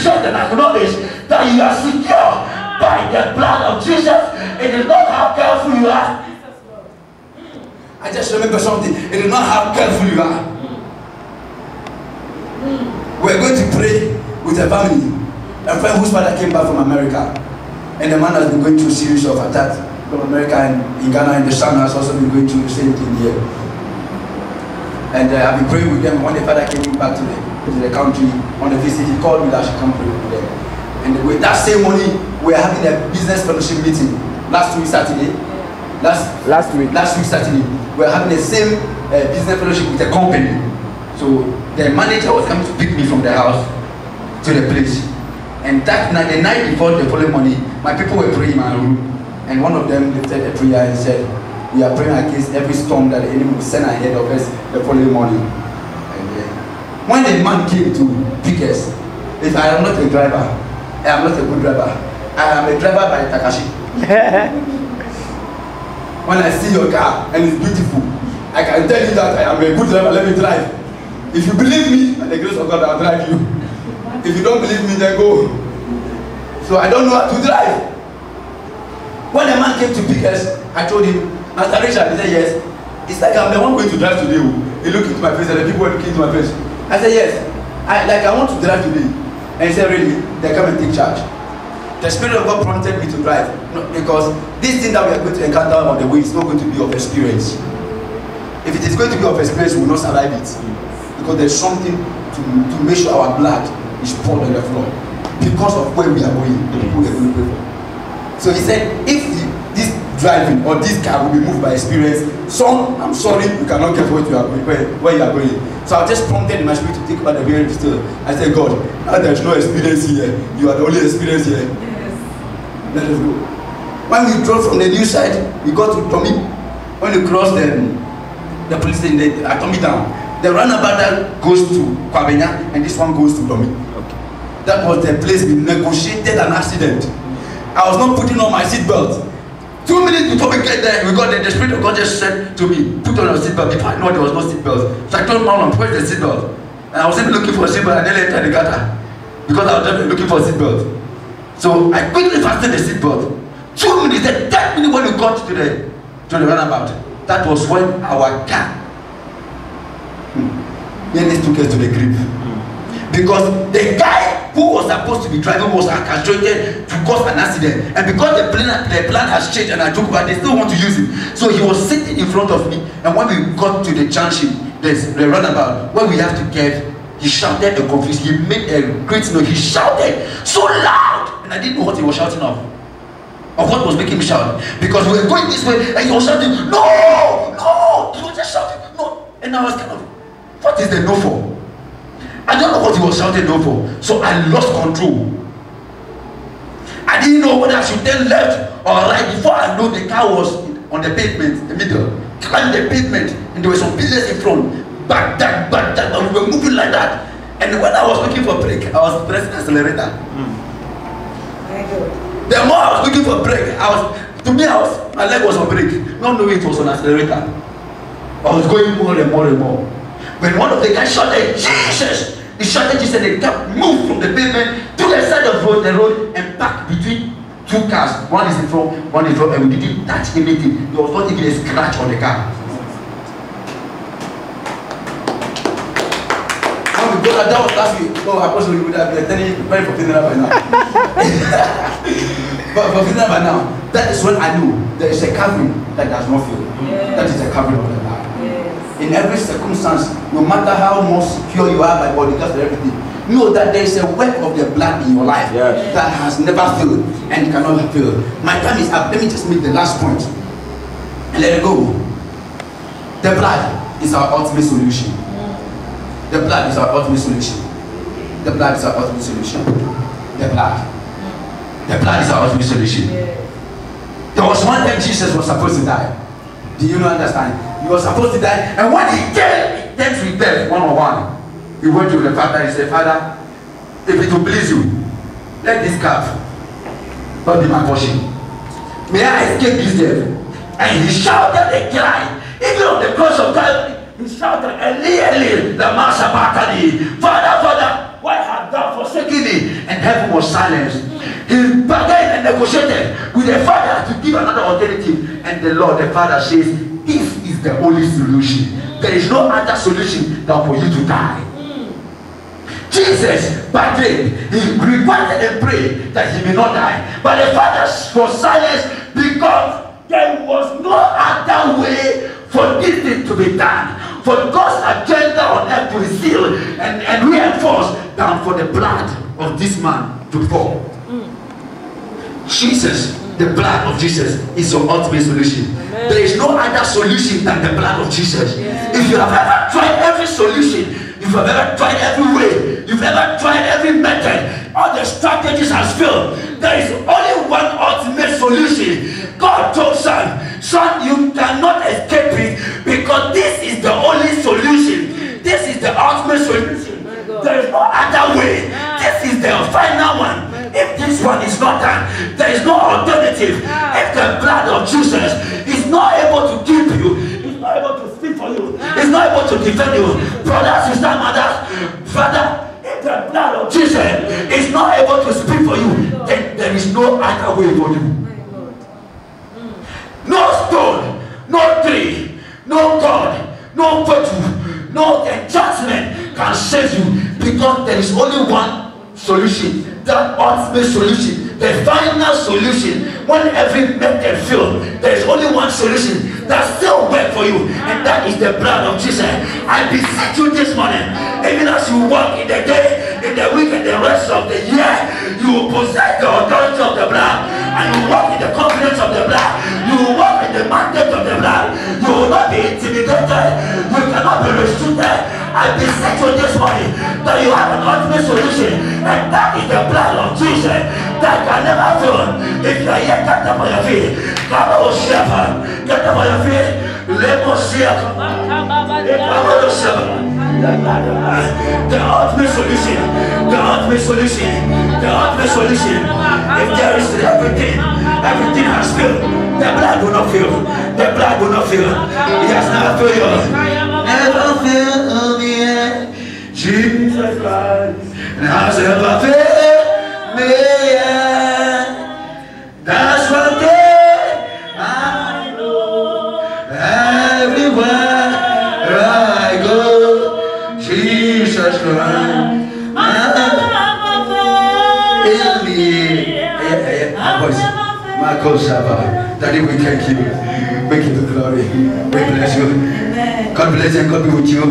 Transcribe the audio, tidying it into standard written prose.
appreciate and acknowledge that you are secure by the blood of Jesus. It is not how careful you are. I just remember something. It is not how careful you are. We're going to pray with a family. A friend whose father came back from America. And the man has been going through a series of attacks from America and in Ghana, and the son has also been going through the same thing here. And I've been praying with them. When the father came back to the country on a visit, he called me that I should come pray with them. And with that same morning, we were having a business fellowship meeting last week Saturday. Last week Saturday, we were having the same business fellowship with a company. So the manager was coming to pick me from the house to the place. And that night, the night before the following morning, my people were praying in my room. And one of them lifted a prayer and said, we are praying against every storm that the enemy will send ahead of us the following morning. And when the man came to pick us, if I am not a driver, I am not a good driver. I am a driver by Takashi. When I see your car and it's beautiful, I can tell you that I am a good driver, let me drive. If you believe me, by the grace of God, I'll drive you. If you don't believe me, then go. So I don't know how to drive. When the man came to pick us, I told him, Master Richard, he said yes. It's like I'm the one going to drive today. He looked into my face and the people were looking into my face. I said yes. I want to drive today. And he said really, they come and take charge. The Spirit of God prompted me to drive. No, because this thing that we are going to encounter on the way is not going to be of experience. If it is going to be of experience, we will not survive it. Because there's something to make sure our blood is poured on the floor. Because of where we are going, the people we are going to pray for. So he said, if this driving or this car will be moved by experience, son, I'm sorry, you cannot get what you are going, where you are going. So I just prompted in my spirit to think about the very still. I said, God, now there's no experience here. You are the only experience here. Yes. Let us go. When we drove from the new side, we got to Tommy. When we crossed the police station, at Tommy down, the runabout that goes to Kwabena and this one goes to Tommy. Okay. That was the place we negotiated an accident. I was not putting on my seatbelt. 2 minutes before we get there, we got there. The Spirit of God just said to me, put on your seatbelt. Before I know there was no seatbelt. So I told Marlon, where's the seatbelt? And I was even looking for a seatbelt and then entered the gutter. Because I was just looking for a seatbelt. So I quickly fastened the seatbelt. 2 minutes, then 10 minutes when we got to the runabout. That was when our car nearly took us to the grave. Because the guy who was supposed to be driving was orchestrated to cause an accident, and because the plan has changed and I took over, they still want to use it. So he was sitting in front of me, and when we got to the junction, there's the runabout where we have to get, he shouted and confused. He made a great noise. He shouted so loud, and I didn't know what he was shouting of what was making him shout. Because we were going this way, and he was shouting, no, no. He was just shouting, no. And I was kind of, what is the no for? I don't know what he was shouting no for. So I lost control. I didn't know whether I should turn left or right. Before I know, the car was on the pavement, the middle, climbed the pavement, and there were some business in front. Back that, and we were moving like that. And when I was looking for brake, I was pressing accelerator. The more I was looking for brake, my leg was on brake, not knowing it was on accelerator. I was going more and more and more. When one of the guys shouted, Jesus! He shouted Jesus, and the car moved from the pavement to the side of the road and parked between two cars. One is in front, one in front, and we didn't touch anything. There was not even a scratch on the car. That was last week. Oh, I possibly would have been telling you, prepare for funeral by now. But for funeral by now, that is when I knew there is a covering that does not fail. Yes. That is a covering of the blood. Yes. In every circumstance, no matter how more secure you are by body, because everything, know that there is a work of the blood in your life that has never failed and cannot fail. My time is up. Let me just make the last point and let it go. The blood is our ultimate solution. The blood is our ultimate solution. The blood is our ultimate solution. The blood. The blood is our ultimate solution. There was one time Jesus was supposed to die. Do you not understand? He was supposed to die, and when he came with death one-on-one, he went to the Father and said, Father, if it will please you, let this cup not be my portion. May I escape this death? And he shouted and cried, even on the cross of Calvary. He shouted, Eli, Eli, lama sabachthani. Father, Father, why hast thou forsaken me? and heaven was silenced. He bargained and negotiated with the Father to give another alternative, and the Lord, the Father, says, this is the only solution. There is no other solution than for you to die. Jesus bargained. He requested and prayed that he may not die, but the Father was silenced because there was no other way for this thing to be done, for God's agenda on earth to be sealed and reinforced, than for the blood of this man to fall. Jesus, the blood of Jesus, is your ultimate solution. Amen. There is no other solution than the blood of Jesus. Yes. If you have ever tried every solution, if you have ever tried every way, you've ever tried every method, all the strategies has failed, there is only one ultimate solution. God told son, you cannot escape it, because this is the only solution. This is the ultimate solution. There is no other way. This is the final one. If this one is not done, there is no alternative. If the blood of Jesus is not able to keep you, it's not able to speak for you, it's not able to defend you, brother, sister, mother, father, if the blood of Jesus is not able to speak for you, then there is no other way for you. No stone, no tree, no God, no virtue, no enchantment can save you, because there is only one solution. That ultimate solution, the final solution. When every method fails, there is only one solution that still works for you, and that is the blood of Jesus. I beseech you this morning, even as you walk in the day, in the week, and the rest of the year, you will possess the authority of the blood, and you walk in the confidence of the blood. You will walk in the mandate of the blood. You will not be intimidated. You cannot be restricted. I beseech you this morning that you have an ultimate solution, and that is the blood of Jesus that can never fail. If you are here, get up on your feet. Come on, shepherd. Get up on your feet. Let us see it. The ultimate solution. The ultimate solution. The ultimate solution. If there is everything has failed. The blood will not fail. The blood will not fail. It has never failed. Never failed me yet. Jesus Christ has never failed me yet. That's one thing I know. Everywhere I go, Jesus Christ has never failed me. My voice, my God, Daddy, we thank you. We give you glory. We bless you. God bless you. God be with you.